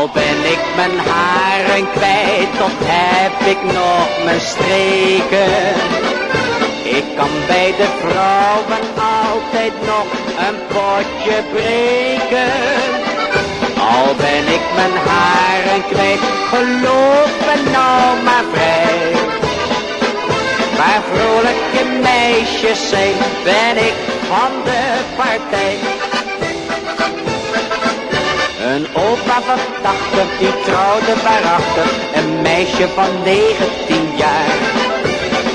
Al ben ik mijn haren kwijt, toch heb ik nog mijn streken. Ik kan bij de vrouwen altijd nog een potje breken. Al ben ik mijn haren kwijt, geloof me nou maar vrij. Waar vrolijke meisjes zijn, ben ik van de partij. Een opa van 80, die trouwde waarachtig een meisje van 19 jaar.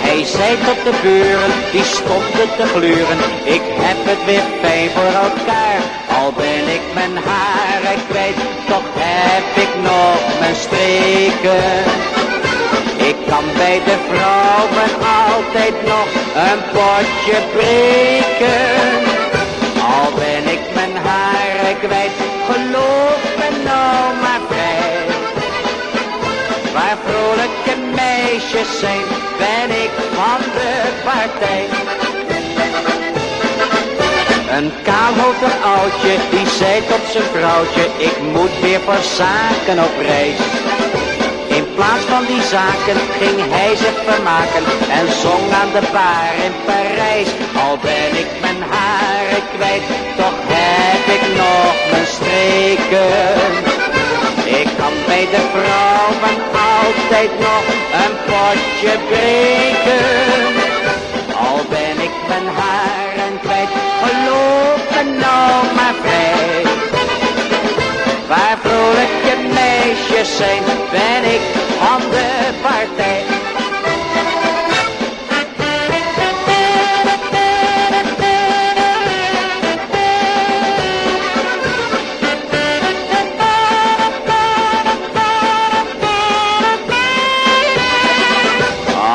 Hij zei tot de buren, die stonden te gluren, ik heb het weer fijn voor elkaar. Al ben ik mijn haren kwijt, toch heb ik nog mijn streken. Ik kan bij de vrouwen altijd nog een potje breken. Al ben ik mijn haren kwijt, geloof me nou maar vrij. Waar vrolijke meisjes zijn, ben ik van de partij. Een kaalhoofdig oudje, die zei tot zijn vrouwtje, ik moet weer voor zaken op reis. In plaats van die zaken ging hij zich vermaken en zong aan de bar in Parijs. Al ben ik mijn haren kwijt, toch heb ik nog mijn streken. Ik kan bij de vrouwen altijd nog een potje breken. Al ben ik mijn haren kwijt, geloof me nou maar vrij. Waar vrolijke meisjes zijn, ben ik van de partij.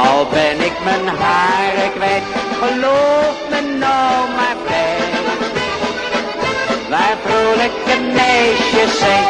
Al ben ik mijn haren kwijt, geloof me nou maar vrij. Waar vrolijke meisjes zijn,